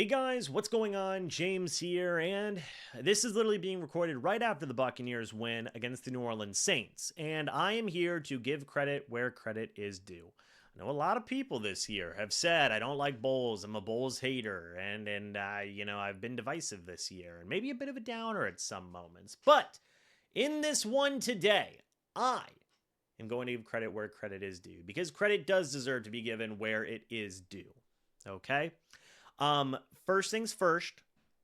Hey guys, what's going on? James here, and this is literally being recorded right after the Buccaneers win against the New Orleans Saints. And I am here to give credit where credit is due. I know a lot of people this year have said I don't like Bulls. I'm a Bulls hater, and I've been divisive this year, and maybe a bit of a downer at some moments. But in this one today, I am going to give credit where credit is due because credit does deserve to be given where it is due. Okay. First things first,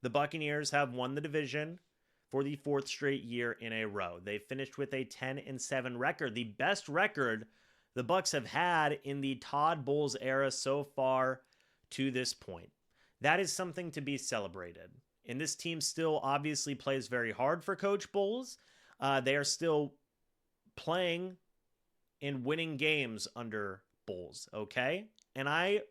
the Buccaneers have won the division for the fourth straight year in a row. They finished with a 10-7 record, the best record the Bucs have had in the Todd Bowles era so far to this point. That is something to be celebrated. And this team still obviously plays very hard for Coach Bowles. They are still playing and winning games under Bowles, okay? And I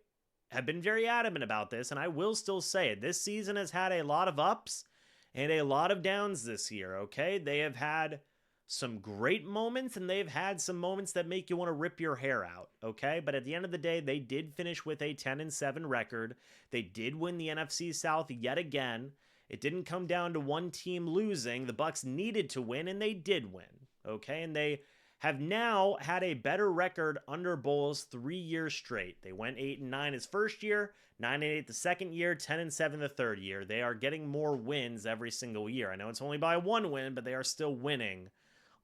have been very adamant about this, and I will still say it. This season has had a lot of ups and a lot of downs this year, okay? They have had some great moments, and they've had some moments that make you want to rip your hair out, okay? But at the end of the day, they did finish with a 10-7 record. They did win the NFC South yet again. It didn't come down to one team losing. The Bucs needed to win, and they did win, okay? And they have now had a better record under Bowles 3 years straight. They went 8-9 his first year, 9-8 the second year, 10-7 the third year. They are getting more wins every single year. I know it's only by one win, but they are still winning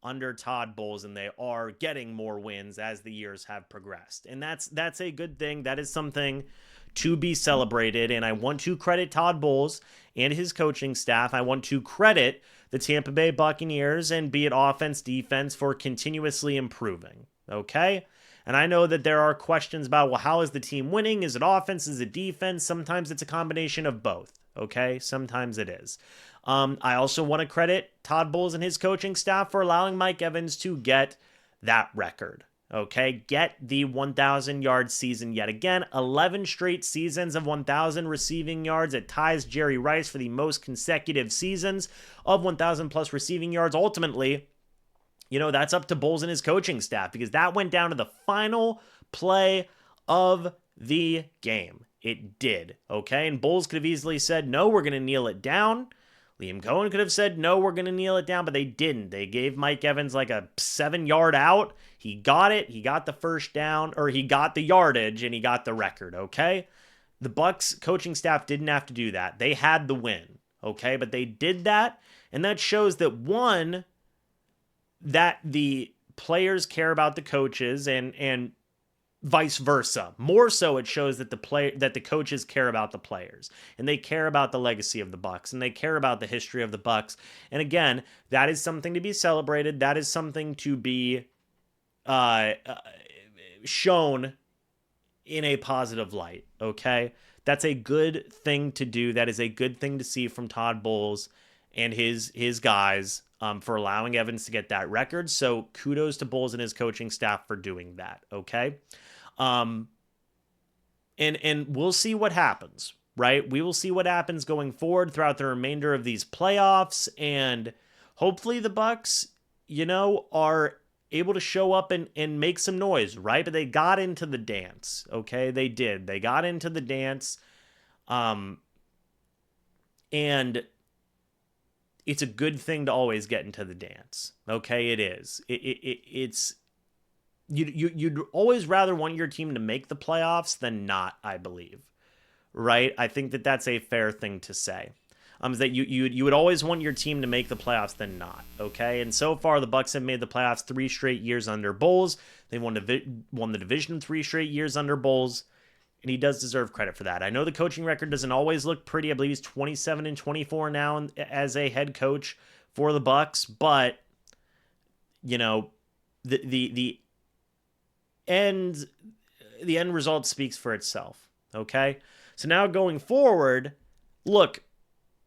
under Todd Bowles, and they are getting more wins as the years have progressed. And that's a good thing. That is something to be celebrated, and I want to credit Todd Bowles and his coaching staff. I want to credit the Tampa Bay Buccaneers and be it offense, defense for continuously improving, okay? And I know that there are questions about, well, how is the team winning? Is it offense? Is it defense? Sometimes it's a combination of both, okay? Sometimes it is. I also want to credit Todd Bowles and his coaching staff for allowing Mike Evans to get that record, okay? Get the 1,000-yard season yet again. 11 straight seasons of 1,000 receiving yards. It ties Jerry Rice for the most consecutive seasons of 1,000-plus receiving yards. Ultimately, that's up to Bowles and his coaching staff because that went down to the final play of the game. It did, okay? And Bowles could have easily said, no, we're going to kneel it down. Liam Cohen could have said, no, we're going to kneel it down, but they didn't. They gave Mike Evans like a 7-yard out. He got it. He got the first down, or he got the yardage, and he got the record, okay? The Bucs coaching staff didn't have to do that. They had the win, okay? But they did that, and that shows that, one, that the players care about the coaches and vice versa. More so, it shows that the coaches care about the players, and they care about the legacy of the Bucs, and they care about the history of the Bucs. And again, that is something to be celebrated. That is something to be shown in a positive light. Okay, that's a good thing to do. That is a good thing to see from Todd Bowles and his guys for allowing Evans to get that record. So kudos to Bowles and his coaching staff for doing that. Okay. And we'll see what happens, right? We will see what happens going forward throughout the remainder of these playoffs, and hopefully the Bucs, are able to show up and make some noise, right? But they got into the dance, okay? They did. They got into the dance, and it's a good thing to always get into the dance, okay? It is. It's You'd always rather want your team to make the playoffs than not, I believe, right? I think that that's a fair thing to say. Is that you would always want your team to make the playoffs than not, okay? And so far, the Bucs have made the playoffs 3 straight years under Bowles. They won the division 3 straight years under Bowles, and he does deserve credit for that. I know the coaching record doesn't always look pretty. I believe he's 27-24 now as a head coach for the Bucs, but the end result speaks for itself, okay? So now going forward, look,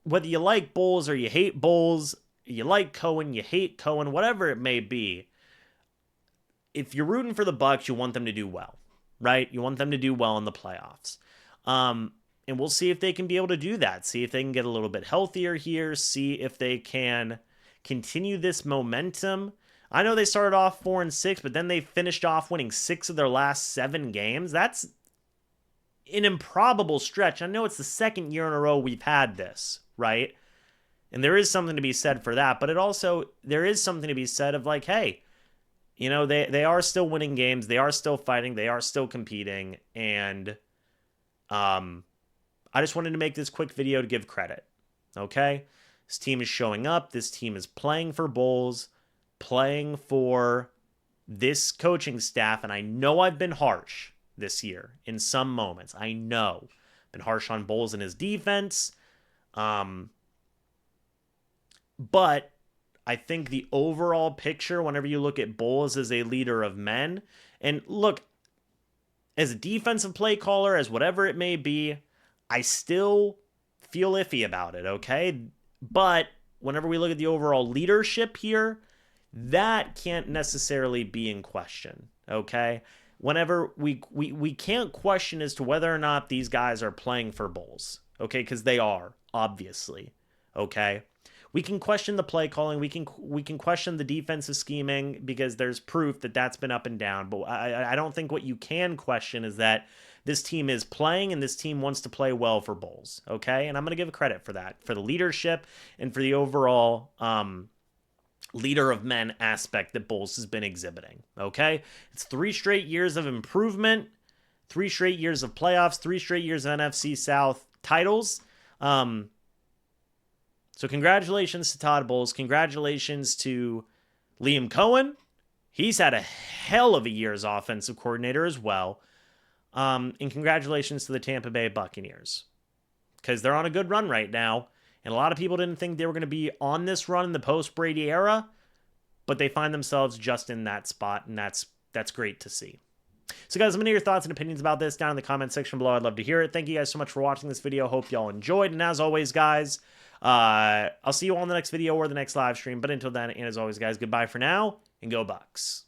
whether you like Bowles or you hate Bowles, you like Cohen, you hate Cohen, whatever it may be, if you're rooting for the Bucs, you want them to do well, right? You want them to do well in the playoffs. And we'll see if they can be able to do that. See if they can get a little bit healthier here. See if they can continue this momentum. I know they started off 4-6, but then they finished off winning 6 of their last 7 games. That's an improbable stretch. I know it's the second year in a row we've had this, right? And there is something to be said for that, but there is something to be said of like, hey, they are still winning games, they are still fighting, they are still competing, and I just wanted to make this quick video to give credit. Okay? This team is showing up, this team is playing for bowls, playing for this coaching staff, and I know I've been harsh this year in some moments. I know. I've been harsh on Bowles and his defense. But I think the overall picture, whenever you look at Bowles as a leader of men, and look, as a defensive play caller, as whatever it may be, I still feel iffy about it, okay? But whenever we look at the overall leadership here, that can't necessarily be in question, okay? Whenever we can't question as to whether or not these guys are playing for Bowles, okay? Because they are, obviously, okay? We can question the play calling. We can question the defensive scheming because there's proof that that's been up and down. But I don't think what you can question is that this team is playing and this team wants to play well for Bowles, okay? And I'm going to give credit for that, for the leadership and for the overall leader of men aspect that Bowles has been exhibiting, okay? It's 3 straight years of improvement, 3 straight years of playoffs, 3 straight years of NFC South titles. So congratulations to Todd Bowles. Congratulations to Liam Cohen. He's had a hell of a year as offensive coordinator as well. And congratulations to the Tampa Bay Buccaneers, because they're on a good run right now. And a lot of people didn't think they were going to be on this run in the post-Brady era, but they find themselves just in that spot, and that's great to see. So guys, let me know your thoughts and opinions about this down in the comment section below. I'd love to hear it. Thank you guys so much for watching this video. Hope y'all enjoyed. And as always, guys, I'll see you all in the next video or the next live stream. But until then, and as always, guys, goodbye for now, and go Bucs.